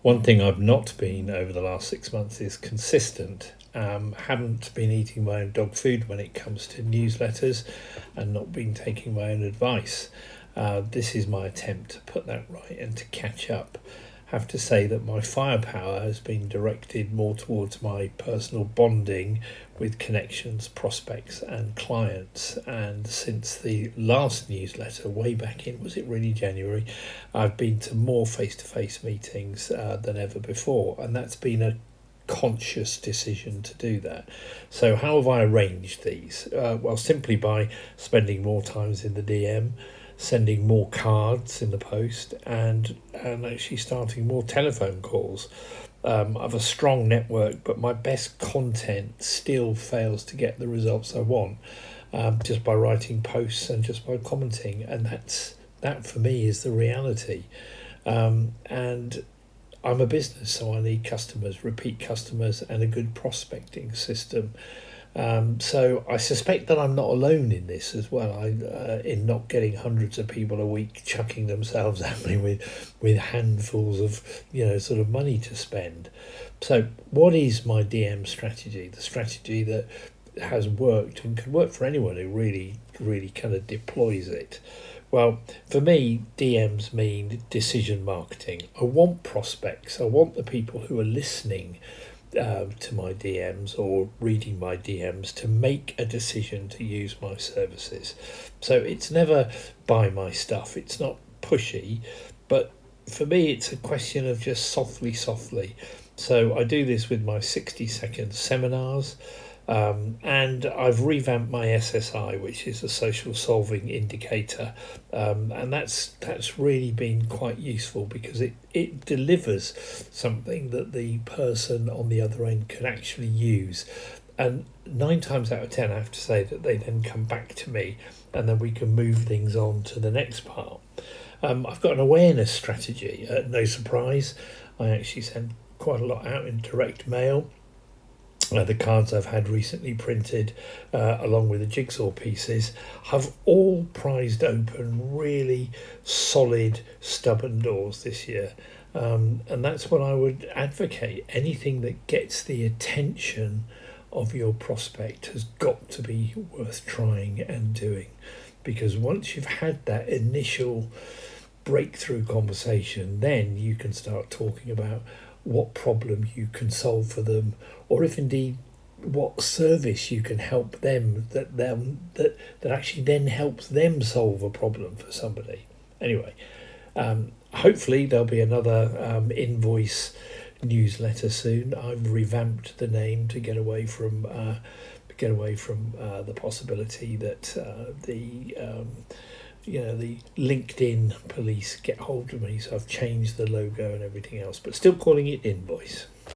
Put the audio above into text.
One thing I've not been over the last 6 months is consistent. Haven't been eating my own dog food when it comes to newsletters and not been taking my own advice. This is my attempt to put that right and to catch up. Have to say that my firepower has been directed more towards my personal bonding with connections, prospects, and clients. And since the last newsletter, way back in, was it really January, I've been to more face to face meetings than ever before. And that's been a conscious decision to do that. So, how have I arranged these? Well, simply by spending more times in the DM, sending more cards in the post, and actually starting more telephone calls. I've a strong network, but my best content still fails to get the results I want, just by writing posts and just by commenting, and that for me is the reality. And I'm a business, so I need customers, repeat customers, and a good prospecting system. So I suspect that I'm not alone in this as well. In not getting hundreds of people a week chucking themselves at me with handfuls of sort of money to spend. So what is my DM strategy? The strategy that has worked and can work for anyone who really kind of deploys it. Well, for me, DMs mean decision marketing. I want prospects. I want the people who are listening to my DMs or reading my DMs to make a decision to use my services. So it's never buy my stuff. It's not pushy, but for me, it's a question of just softly. So I do this with my 60-second seminars. And I've revamped my SSI, which is a social solving indicator, and that's really been quite useful because it delivers something that the person on the other end can actually use. And 9 times out of 10, I have to say that they then come back to me, and then we can move things on to the next part. I've got an awareness strategy. No surprise, I actually send quite a lot out in direct mail. The cards I've had recently printed, along with the jigsaw pieces, have all prized open really solid, stubborn doors this year. And that's what I would advocate. Anything that gets the attention of your prospect has got to be worth trying and doing. Because once you've had that initial breakthrough conversation, then you can start talking about what problem you can solve for them, or if indeed what service you can help them that actually then helps them solve a problem for somebody. Anyway, hopefully there'll be another invoice newsletter soon. I've revamped the name to get away from the possibility that the LinkedIn police get hold of me, so I've changed the logo and everything else, but still calling it Invoice.